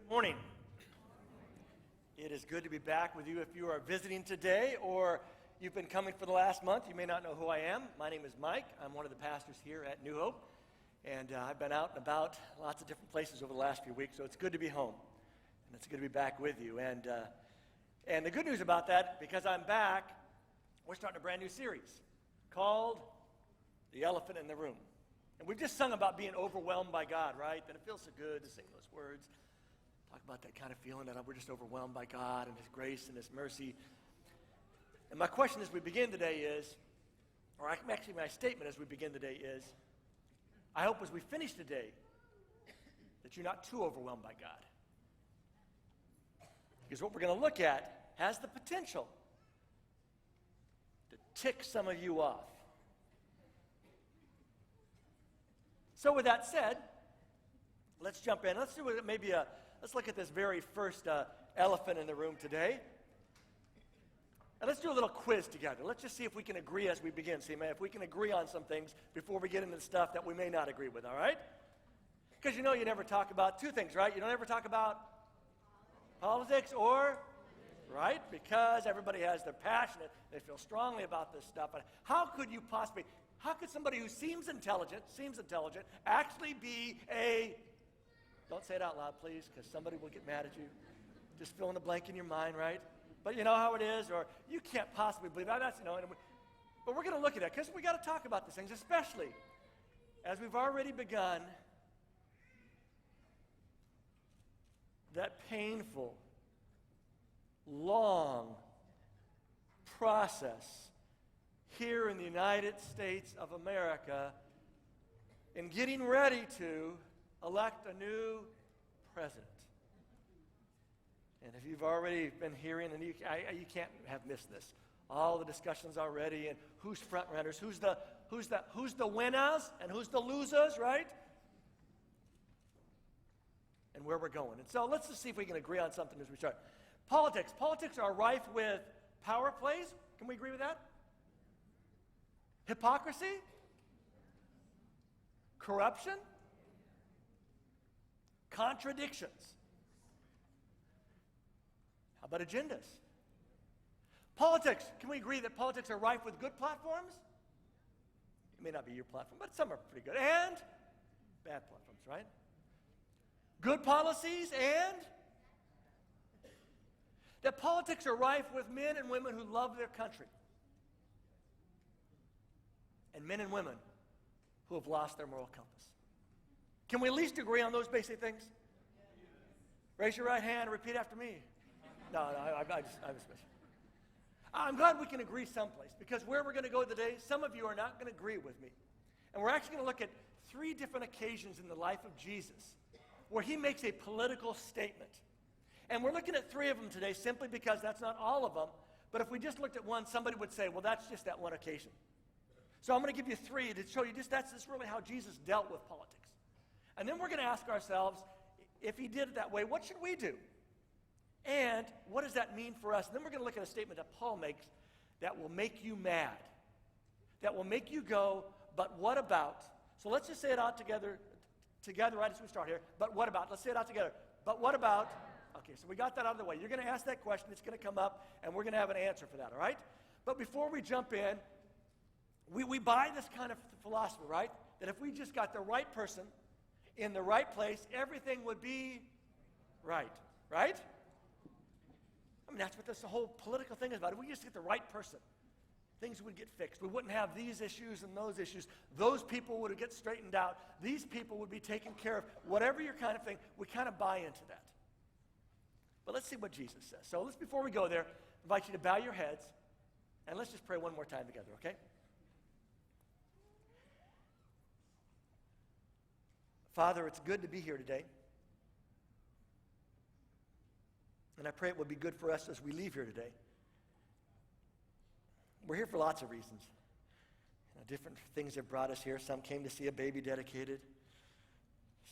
Morning. It is good to be back with you. If you are visiting today or you've been coming for the last month, you may not know who I am. My name is Mike. I'm one of the pastors here at New Hope, and I've been out and about lots of different places over the last few weeks, so it's good to be home, and it's good to be back with you. And the good news about that, because I'm back, we're starting a brand new series called The Elephant in the Room. And we've just sung about being overwhelmed by God, right? That it feels so good to sing those words. Talk about that kind of feeling that we're just overwhelmed by God and His grace and His mercy. And my question as we begin today is, or actually my statement as we begin today is, I hope as we finish today that you're not too overwhelmed by God. Because what we're going to look at has the potential to tick some of you off. So with that said, let's jump in. Let's look at this very first elephant in the room today. And let's do a little quiz together. Let's just see if we can agree as we begin. See, man, if we can agree on some things before we get into the stuff that we may not agree with, all right? Because you know you never talk about two things, right? You don't ever talk about politics or, right? Because everybody has their passionate, they feel strongly about this stuff. But how could somebody who seems intelligent, actually be don't say it out loud, please, because somebody will get mad at you. Just fill in the blank in your mind, right? But you know how it is, or you can't possibly believe that. But we're going to look at that, because we got to talk about these things, especially as we've already begun that painful, long process here in the United States of America in getting ready to elect a new president. And if you've already been hearing, and you can't have missed this, all the discussions already, and who's front runners, who's the winners, and who's the losers, right? And where we're going. And so let's just see if we can agree on something as we start. Politics. Politics are rife with power plays. Can we agree with that? Hypocrisy? Corruption? Contradictions. How about agendas? Politics. Can we agree that politics are rife with good platforms? It may not be your platform, but some are pretty good. And bad platforms, right? Good policies and that politics are rife with men and women who love their country. And men and women who have lost their moral compass. Can we at least agree on those basic things? Raise your right hand and repeat after me. No, I just wish. I'm glad we can agree someplace, because where we're going to go today, some of you are not going to agree with me. And we're actually going to look at 3 different occasions in the life of Jesus where He makes a political statement. And we're looking at 3 of them today simply because that's not all of them. But if we just looked at one, somebody would say, well, that's just that one occasion. So I'm going to give you 3 to show you that's really how Jesus dealt with politics. And then we're going to ask ourselves, if He did it that way, what should we do? And what does that mean for us? And then we're going to look at a statement that Paul makes that will make you mad, that will make you go, but what about? So let's just say it out together right as we start here. But what about? Let's say it out together. But what about? Okay, so we got that out of the way. You're going to ask that question. It's going to come up, and we're going to have an answer for that, all right? But before we jump in, we buy this kind of philosophy, right? That if we just got the right person in the right place, everything would be right, right? I mean, that's what this whole political thing is about. If we just get the right person, things would get fixed. We wouldn't have these issues and those issues. Those people would get straightened out. These people would be taken care of. Whatever your kind of thing, we kind of buy into that. But let's see what Jesus says. So before we go there, I invite you to bow your heads, and let's just pray one more time together, okay? Father, it's good to be here today. And I pray it will be good for us as we leave here today. We're here for lots of reasons. Different things have brought us here. Some came to see a baby dedicated.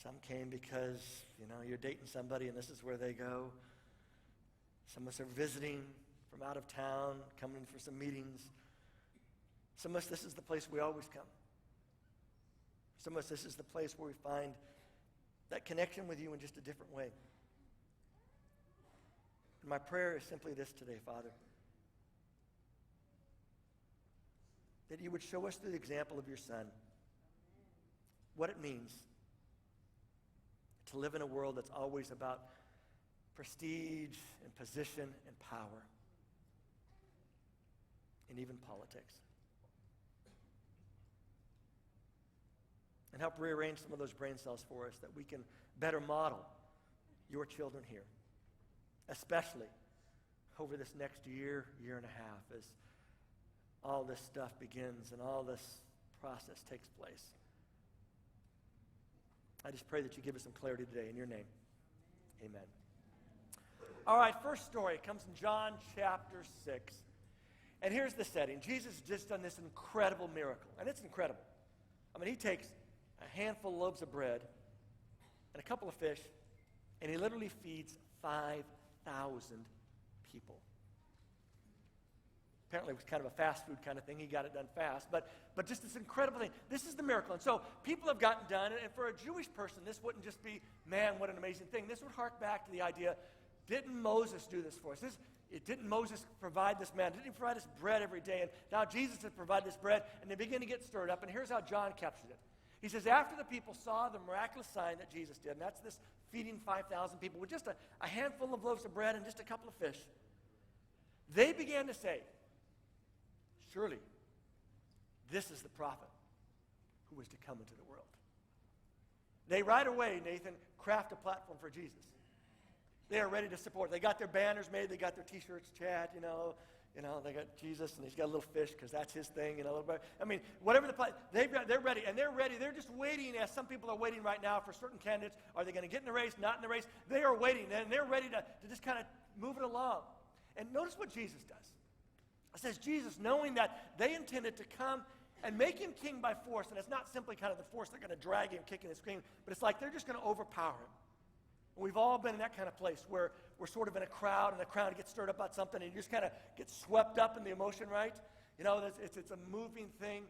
Some came because, you're dating somebody and this is where they go. Some of us are visiting from out of town, coming for some meetings. Some of us, this is the place we always come. Some of us, this is the place where we find that connection with you in just a different way. And my prayer is simply this today, Father, that you would show us through the example of your Son what it means to live in a world that's always about prestige and position and power, and even politics. And help rearrange some of those brain cells for us that we can better model your children here, especially over this next year, year and a half, as all this stuff begins and all this process takes place. I just pray that you give us some clarity today in your name. Amen. All right, first story comes in John chapter 6. And here's the setting. Jesus has just done this incredible miracle, and it's incredible. I mean, he takes a handful of loaves of bread and a couple of fish, and he literally feeds 5,000 people. Apparently it was kind of a fast food kind of thing. He got it done fast. But just this incredible thing. This is the miracle. And so people have gotten done. And for a Jewish person, this wouldn't just be, man, what an amazing thing. This would hark back to the idea, didn't Moses do this for us? Didn't Moses provide this man? Didn't he provide us bread every day? And now Jesus has provided this bread. And they begin to get stirred up. And here's how John captured it. He says, after the people saw the miraculous sign that Jesus did, and that's this feeding 5,000 people with just a handful of loaves of bread and just a couple of fish, they began to say, surely, this is the prophet who was to come into the world. They right away, Nathan, craft a platform for Jesus. They are ready to support. They got their banners made. They got their T-shirts, Chad, they got Jesus, and he's got a little fish because that's his thing, I mean, whatever they're ready, and they're ready. They're just waiting, as some people are waiting right now for certain candidates. Are they going to get in the race, not in the race? They are waiting, and they're ready to just kind of move it along. And notice what Jesus does. It says Jesus, knowing that they intended to come and make him king by force, and it's not simply kind of the force they're going to drag him, kicking and screaming, but it's like they're just going to overpower him. And we've all been in that kind of place where we're sort of in a crowd, and the crowd gets stirred up about something, and you just kind of get swept up in the emotion, right? It's a moving thing,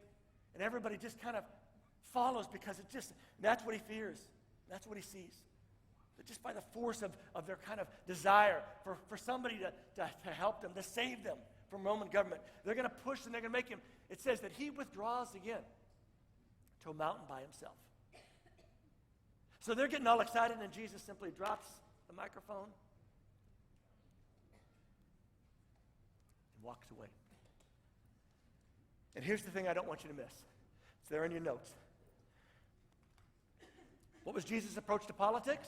and everybody just kind of follows because that's what he fears. That's what he sees. That just by the force of their kind of desire for somebody to help them, to save them from Roman government, they're going to push and they're going to make him. It says that he withdraws again to a mountain by himself. So they're getting all excited, and Jesus simply drops the microphone and walks away. And here's the thing I don't want you to miss. It's there in your notes. What was Jesus' approach to politics?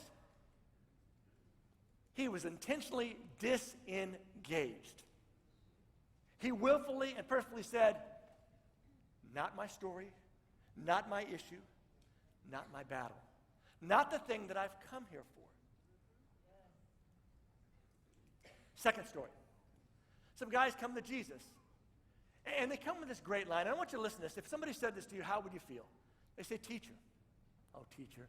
He was intentionally disengaged. He willfully and purposefully said, not my story, not my issue, not my battle, not the thing that I've come here for. Second story. Some guys come to Jesus, and they come with this great line. I want you to listen to this. If somebody said this to you, how would you feel? They say, teacher. Oh, teacher.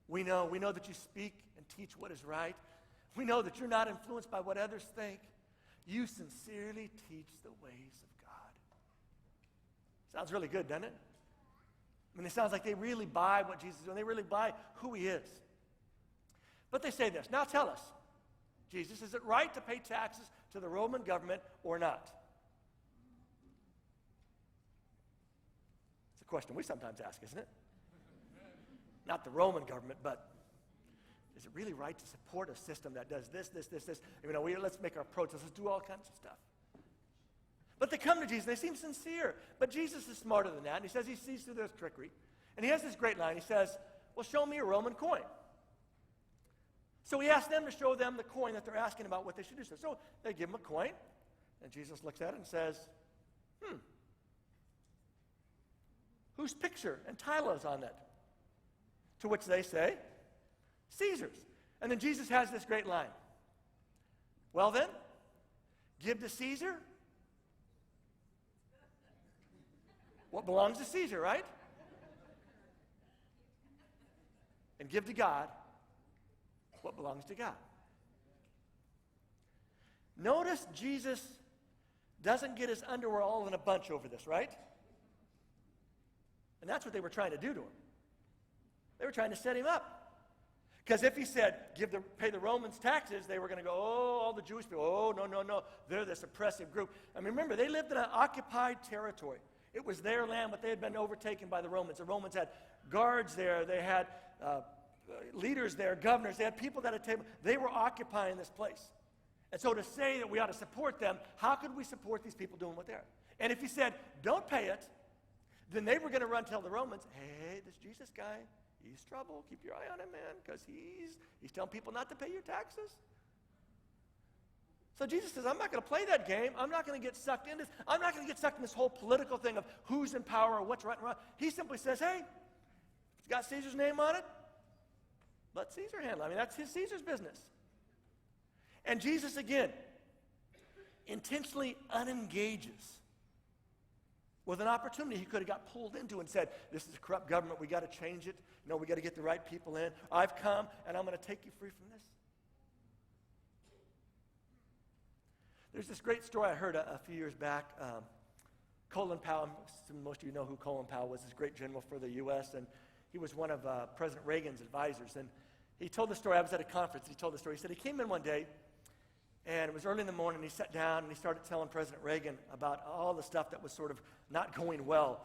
We know that you speak and teach what is right. We know that you're not influenced by what others think. You sincerely teach the ways of God. Sounds really good, doesn't it? I mean, it sounds like they really buy what Jesus is doing. They really buy who he is. But they say this. Now tell us, Jesus, is it right to pay taxes to the Roman government or not? It's a question we sometimes ask, isn't it? Not the Roman government, but is it really right to support a system that does this? Let's make our protests. Let's do all kinds of stuff. But they come to Jesus. They seem sincere. But Jesus is smarter than that. And he says he sees through their trickery. And he has this great line. He says, well, show me a Roman coin. So he asks them to show them the coin that they're asking about what they should do. So they give him a coin. And Jesus looks at it and says, whose picture and title is on it? To which they say, Caesar's. And then Jesus has this great line. Well then, give to Caesar what belongs to Caesar, right? And give to God what belongs to God. Notice Jesus doesn't get his underwear all in a bunch over this, right? And that's what they were trying to do to him. They were trying to set him up. Because if he said, pay the Romans taxes, they were going to go, oh, all the Jewish people, oh, no, no, no, they're this oppressive group. I mean, remember, they lived in an occupied territory. It was their land, but they had been overtaken by the Romans. The Romans had guards there. They had leaders there, governors. They had people at a table. They were occupying this place. And so to say that we ought to support them, how could we support these people doing what they're? And if he said, don't pay it, then they were going to run tell the Romans, hey, this Jesus guy, he's trouble. Keep your eye on him, man, because he's telling people not to pay your taxes. So Jesus says, I'm not going to play that game. I'm not going to get sucked into this. I'm not going to get sucked in this whole political thing of who's in power or what's right and wrong. He simply says, hey, if it's got Caesar's name on it, let Caesar handle it. I mean, that's Caesar's business. And Jesus, again, intentionally unengages with an opportunity he could have got pulled into and said, this is a corrupt government. We got to change it. We got to get the right people in. I've come, and I'm going to take you free from this. There's this great story I heard a few years back. Colin Powell, most of you know who Colin Powell was, this great general for the U.S., and he was one of President Reagan's advisors. And he told the story. I was at a conference. He told the story. He said he came in one day, and it was early in the morning. He sat down, and he started telling President Reagan about all the stuff that was sort of not going well,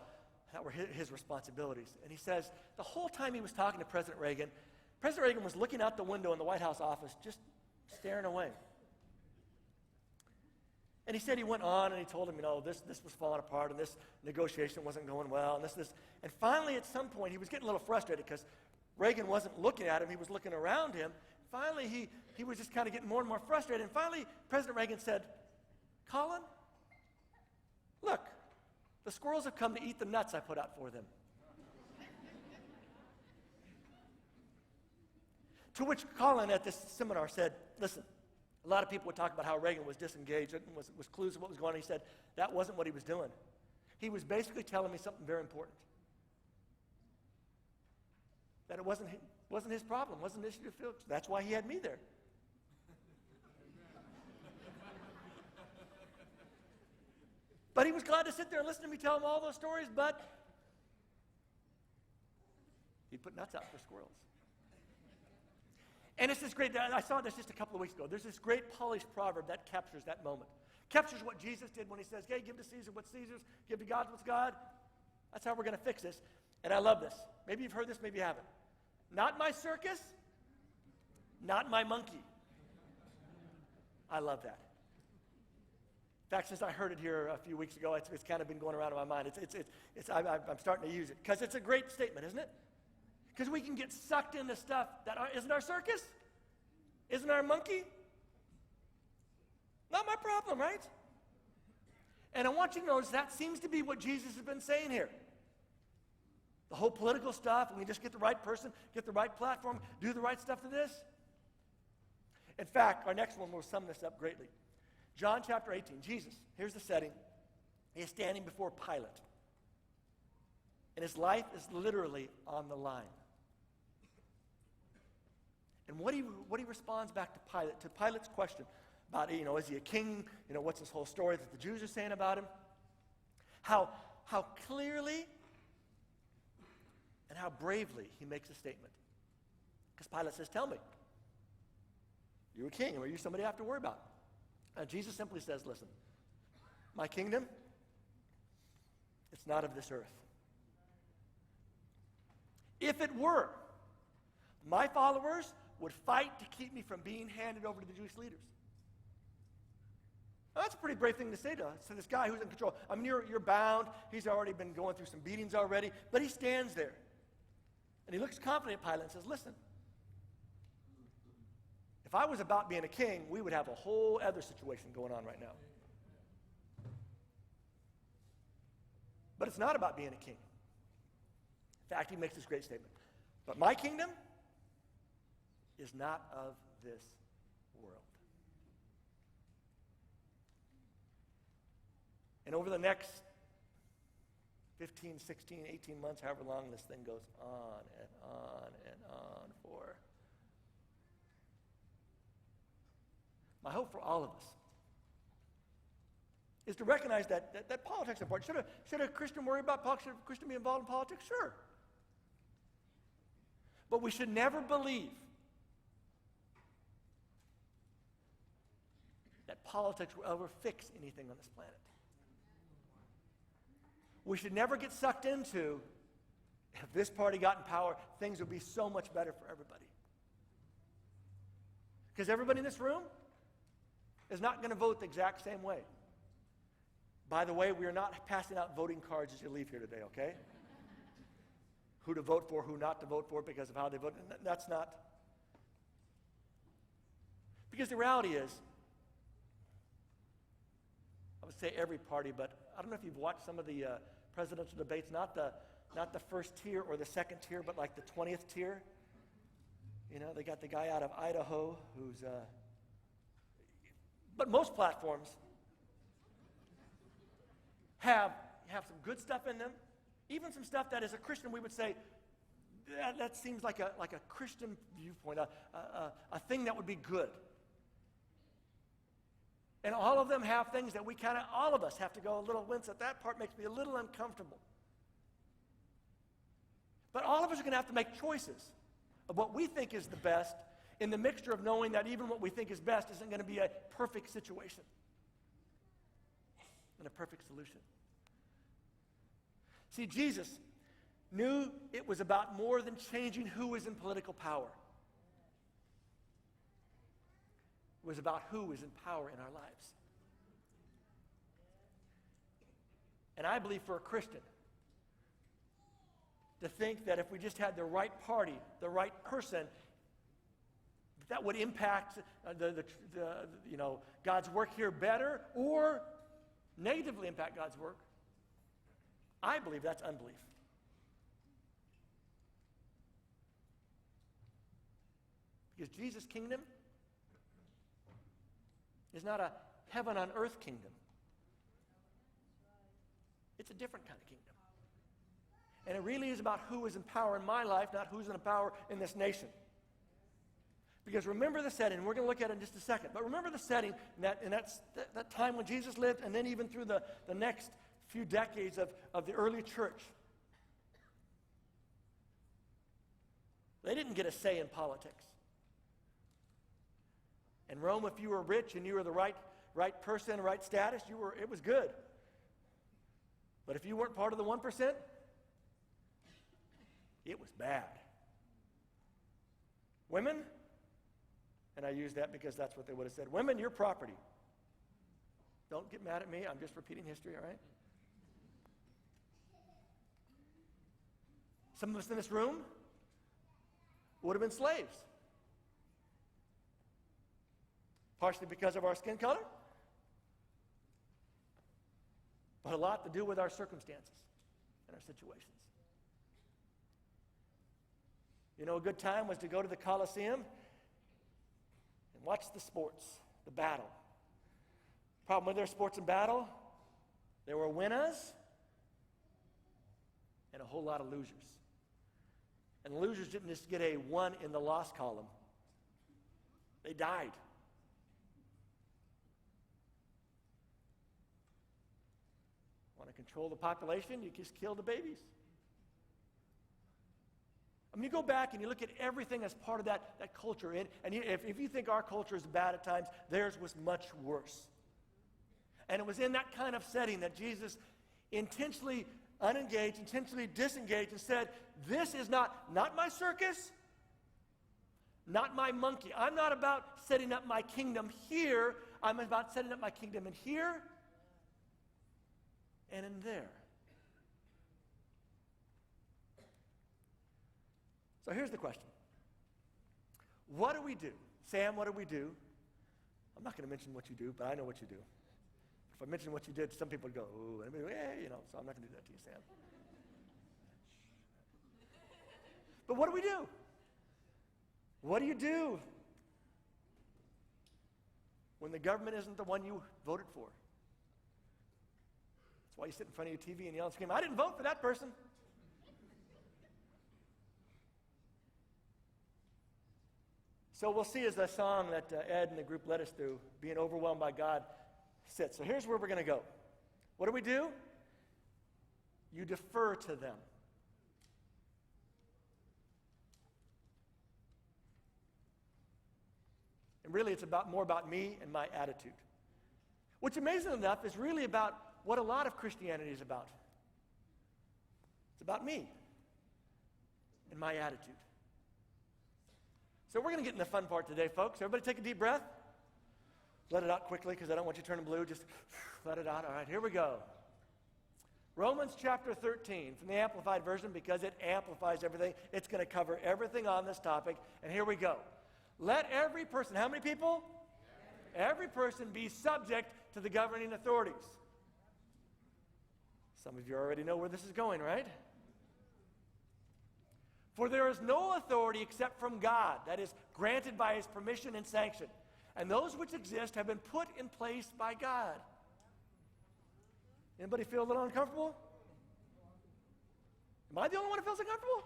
that were his responsibilities. And he says the whole time he was talking to President Reagan was looking out the window in the White House office, just staring away. And he said he went on and he told him, this was falling apart and this negotiation wasn't going well and this. And finally, at some point, he was getting a little frustrated because Reagan wasn't looking at him. He was looking around him. Finally, he was just kind of getting more and more frustrated. And finally, President Reagan said, Colin, look, the squirrels have come to eat the nuts I put out for them. To which Colin at this seminar said, listen, a lot of people would talk about how Reagan was disengaged and was clueless of what was going on. He said, that wasn't what he was doing. He was basically telling me something very important. That it wasn't his problem, wasn't an issue to fix. That's why he had me there. But he was glad to sit there and listen to me tell him all those stories, but he put nuts out for squirrels. And it's this great, I saw this just a couple of weeks ago. There's this great Polish proverb that captures that moment. Captures what Jesus did when he says, hey, give to Caesar what's Caesar's, give to God what's God. That's how we're going to fix this. And I love this. Maybe you've heard this, maybe you haven't. Not my circus, not my monkey. I love that. In fact, since I heard it here a few weeks ago, it's kind of been going around in my mind. I'm starting to use it because it's a great statement, isn't it? Because we can get sucked into stuff that isn't our circus, isn't our monkey. Not my problem, right? And I want you to notice that seems to be what Jesus has been saying here. The whole political stuff, and we just get the right person, get the right platform, do the right stuff to this. In fact, our next one will sum this up greatly. John chapter 18, Jesus, here's the setting. He is standing before Pilate. And his life is literally on the line. And what he responds back to Pilate's question about, is he a king? What's this whole story that the Jews are saying about him? How clearly and how bravely he makes a statement. Because Pilate says, tell me, you're a king, or are you somebody I have to worry about? And Jesus simply says, listen, my kingdom, it's not of this earth. If it were, my followers would fight to keep me from being handed over to the Jewish leaders. Now, that's a pretty brave thing to say to this guy who's in control. I mean, you're bound. He's already been going through some beatings already. But he stands there. And he looks confident at Pilate and says, listen, if I was about being a king, we would have a whole other situation going on right now. But it's not about being a king. In fact, he makes this great statement. But my kingdom is not of this world. And over the next 15, 16, 18 months, however long this thing goes on and on and on for, my hope for all of us is to recognize that politics is important. Should a Christian worry about politics? Should a Christian be involved in politics? Sure. But we should never believe politics will ever fix anything on this planet. We should never get sucked into, if this party got in power, things would be so much better for everybody. Because everybody in this room is not going to vote the exact same way. By the way, we are not passing out voting cards as you leave here today, okay? Who to vote for, who not to vote for because of how they vote. That's not. Because the reality is, I would say every party, but I don't know if you've watched some of the presidential debates, not the first tier or the second tier, but like the 20th tier. You know, they got the guy out of Idaho who's, but most platforms have some good stuff in them, even some stuff that as a Christian we would say, that seems like a Christian viewpoint, a thing that would be good. And all of them have things that all of us have to go a little wince at. That part makes me a little uncomfortable. But all of us are going to have to make choices of what we think is the best in the mixture of knowing that even what we think is best isn't going to be a perfect situation and a perfect solution. See, Jesus knew it was about more than changing who was in political power. It was about who is in power in our lives. And I believe for a Christian, to think that if we just had the right party, the right person, that would impact God's work here better or negatively impact God's work, I believe that's unbelief. Because Jesus' kingdom is not a heaven on earth kingdom. It's a different kind of kingdom. And it really is about who is in power in my life, not who's in power in this nation. Because remember the setting, we're going to look at it in just a second, but remember the setting, and that's that time when Jesus lived, and then even through the next few decades of the early church. They didn't get a say in politics. In Rome, if you were rich and you were the right person, right status, it was good. But if you weren't part of the 1%, it was bad. Women, and I use that because that's what they would have said, women, you're property. Don't get mad at me, I'm just repeating history, all right? Some of us in this room would have been slaves. Partially because of our skin color, but a lot to do with our circumstances and our situations. You know, a good time was to go to the Coliseum and watch the sports, the battle. Problem with their sports and battle, there were winners and a whole lot of losers. And the losers didn't just get a 1 in the loss column. They died. Want to control the population? You just kill the babies. I mean, you go back and you look at everything as part of that culture. And if you think our culture is bad at times, theirs was much worse. And it was in that kind of setting that Jesus intentionally unengaged, intentionally disengaged, and said, this is not my circus, not my monkey. I'm not about setting up my kingdom here. I'm about setting up my kingdom in here and in there. So here's the question. What do we do? Sam, what do we do? I'm not going to mention what you do, but I know what you do. If I mention what you did, some people would go, ooh, and so I'm not going to do that to you, Sam. But what do we do? What do you do when the government isn't the one you voted for? That's why you sit in front of your TV and yell and scream, I didn't vote for that person. So we'll see as the song that Ed and the group led us through, being overwhelmed by God, sits. So here's where we're going to go. What do? You defer to them. And really, it's more about me and my attitude. Which, amazingly enough, is really about what a lot of Christianity is about. It's about me and my attitude. So we're going to get in the fun part today, folks. Everybody take a deep breath. Let it out quickly because I don't want you turning blue. Just let it out. All right, here we go. Romans chapter 13 from the Amplified Version, because it amplifies everything. It's going to cover everything on this topic. And here we go. Let every person, how many people? Every person be subject to the governing authorities. Some of you already know where this is going, right? For there is no authority except from God, that is, granted by his permission and sanction. And those which exist have been put in place by God. Anybody feel a little uncomfortable? Am I the only one who feels uncomfortable?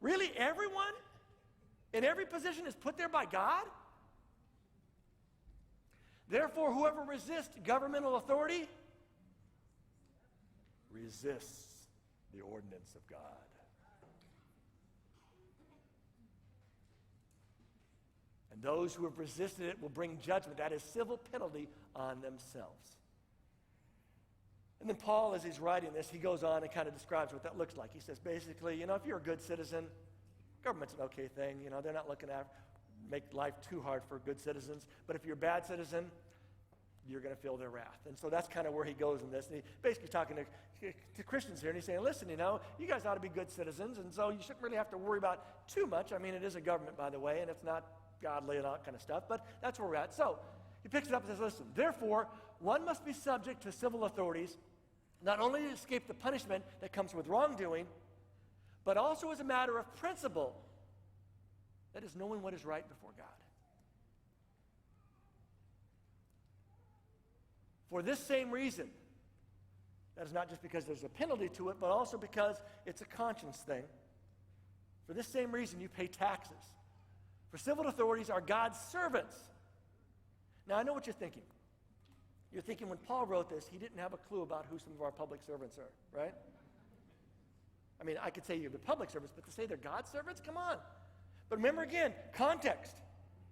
Really, everyone in every position is put there by God? Therefore, whoever resists governmental authority resists the ordinance of God. And those who have resisted it will bring judgment, that is, civil penalty, on themselves. And then Paul, as he's writing this, he goes on and kind of describes what that looks like. He says, basically, if you're a good citizen, government's an okay thing. They're not looking to make life too hard for good citizens. But if you're a bad citizen, you're going to feel their wrath. And so that's kind of where he goes in this. And he's basically talking to Christians here, and he's saying, listen, you guys ought to be good citizens, and so you shouldn't really have to worry about too much. I mean, it is a government, by the way, and it's not godly and all that kind of stuff, but that's where we're at. So he picks it up and says, listen, therefore, one must be subject to civil authorities, not only to escape the punishment that comes with wrongdoing, but also as a matter of principle, that is, knowing what is right before God. For this same reason, that is not just because there's a penalty to it, but also because it's a conscience thing. For this same reason, you pay taxes. For civil authorities are God's servants. Now, I know what you're thinking. You're thinking when Paul wrote this, he didn't have a clue about who some of our public servants are, right? I mean, I could say you're the public servants, but to say they're God's servants? Come on. But remember again, context.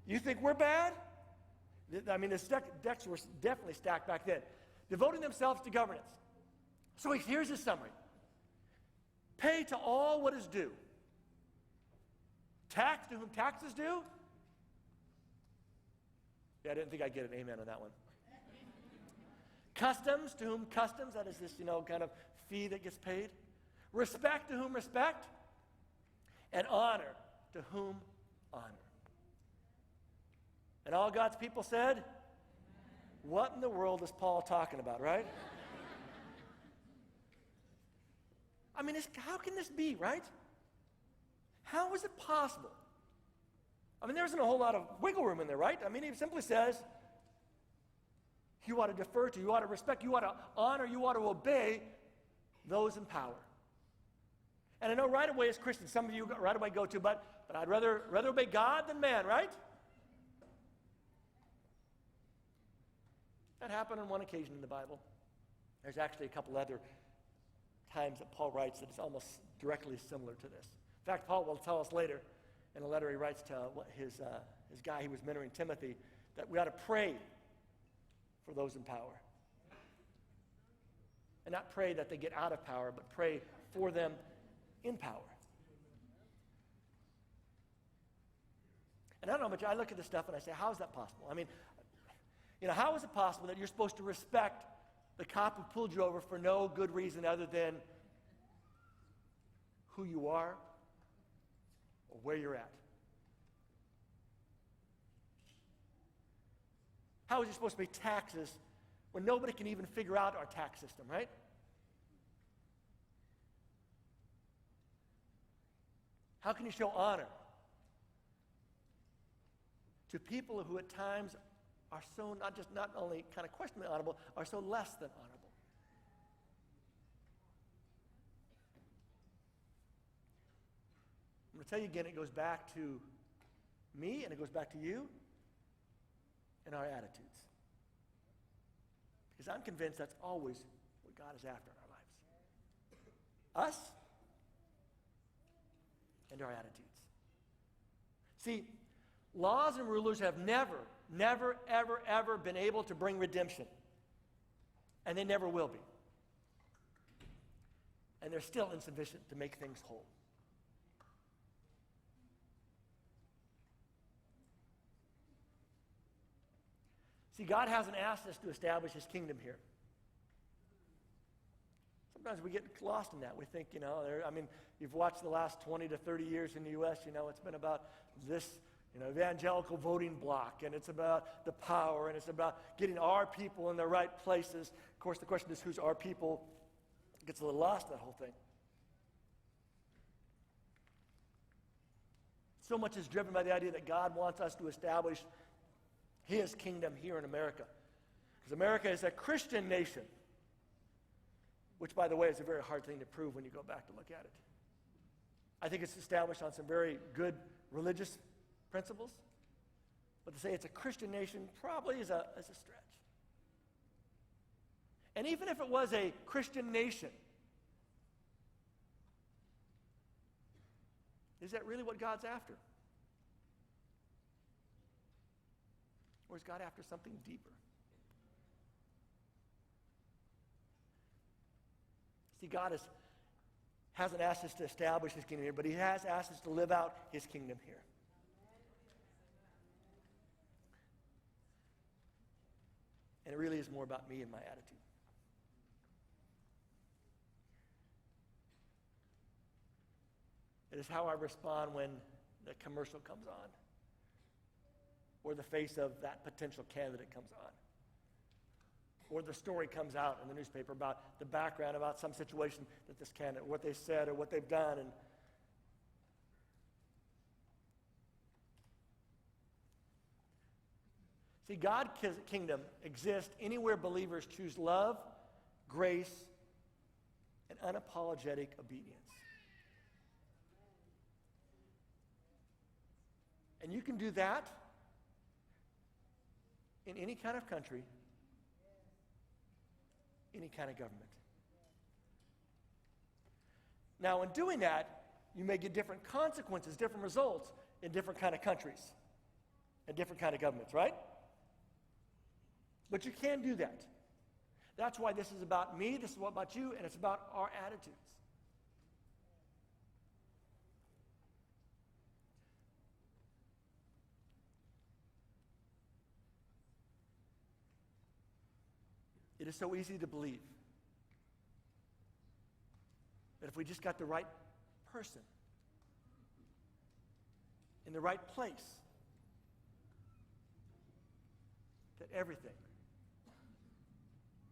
You think we're bad? I mean, the decks were definitely stacked back then. Devoting themselves to governance. So here's his summary. Pay to all what is due. Tax to whom tax is due? Yeah, I didn't think I'd get an amen on that one. Customs to whom customs, that is this, kind of fee that gets paid. Respect to whom respect. And honor to whom honor. And all God's people said, what in the world is Paul talking about, right? I mean, how can this be, right? How is it possible? I mean, there isn't a whole lot of wiggle room in there, right? I mean, he simply says, you ought to defer to, you ought to respect, you ought to honor, you ought to obey those in power. And I know right away as Christians, some of you right away go to, but I'd rather obey God than man, right? That happened on one occasion in the Bible. There's actually a couple other times that Paul writes that is almost directly similar to this. In fact, Paul will tell us later in a letter he writes to his guy he was mentoring, Timothy, that we ought to pray for those in power. And not pray that they get out of power, but pray for them in power. And I don't know, but I look at this stuff and I say, how is that possible? I mean, how is it possible that you're supposed to respect the cop who pulled you over for no good reason other than who you are or where you're at? How is it supposed to be taxes when nobody can even figure out our tax system, right? How can you show honor to people who at times are so not only kind of questionably honorable, are so less than honorable? I'm going to tell you again, it goes back to me and it goes back to you and our attitudes. Because I'm convinced that's always what God is after in our lives. Us and our attitudes. See, laws and rulers have never never, ever, ever been able to bring redemption. And they never will be. And they're still insufficient to make things whole. See, God hasn't asked us to establish his kingdom here. Sometimes we get lost in that. We think, you've watched the last 20 to 30 years in the U.S., it's been about this, evangelical voting bloc, and it's about the power, and it's about getting our people in the right places. Of course, the question is, who's our people? It gets a little lost, that whole thing. So much is driven by the idea that God wants us to establish his kingdom here in America. Because America is a Christian nation, which, by the way, is a very hard thing to prove when you go back to look at it. I think it's established on some very good religious principles. But to say it's a Christian nation probably is a stretch. And even if it was a Christian nation, is that really what God's after? Or is God after something deeper? See, God hasn't asked us to establish his kingdom here, but he has asked us to live out his kingdom here. And it really is more about me and my attitude. It is how I respond when the commercial comes on, or the face of that potential candidate comes on, or the story comes out in the newspaper about the background, about some situation that this candidate, what they said or what they've done. And see, God's kingdom exists anywhere believers choose love, grace, and unapologetic obedience. And you can do that in any kind of country, any kind of government. Now, in doing that, you may get different consequences, different results in different kind of countries and different kind of governments, right? But you can do that. That's why this is about me, this is about you, and it's about our attitudes. It is so easy to believe that if we just got the right person in the right place, that everything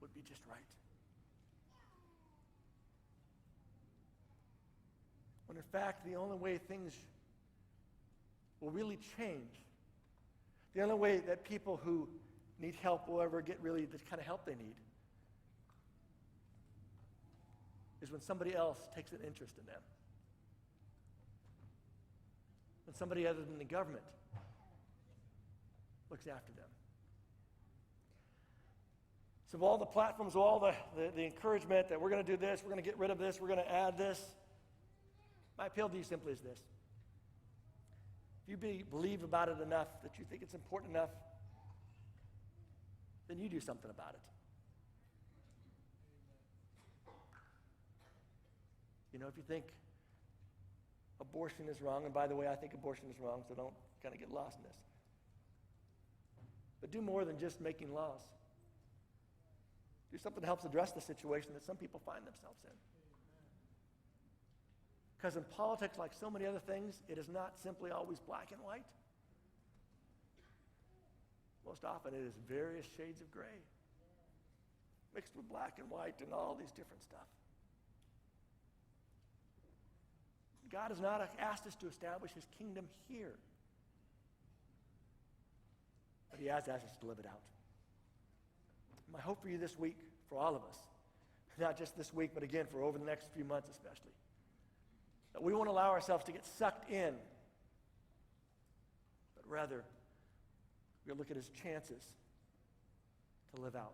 would be just right. When in fact, the only way things will really change, the only way that people who need help will ever get really the kind of help they need, is when somebody else takes an interest in them. When somebody other than the government looks after them. So of all the platforms, of all the encouragement that we're going to do this, we're going to get rid of this, we're going to add this, my appeal to you simply is this. If you believe about it enough, that you think it's important enough, then you do something about it. If you think abortion is wrong, and by the way, I think abortion is wrong, so don't kind of get lost in this. But do more than just making laws. Do something that helps address the situation that some people find themselves in. Because in politics, like so many other things, it is not simply always black and white. Most often it is various shades of gray, mixed with black and white and all these different stuff. God has not asked us to establish his kingdom here, but he has asked us to live it out. My hope for you this week, for all of us, not just this week, but again for over the next few months especially, that we won't allow ourselves to get sucked in, but rather we'll look at his chances to live out.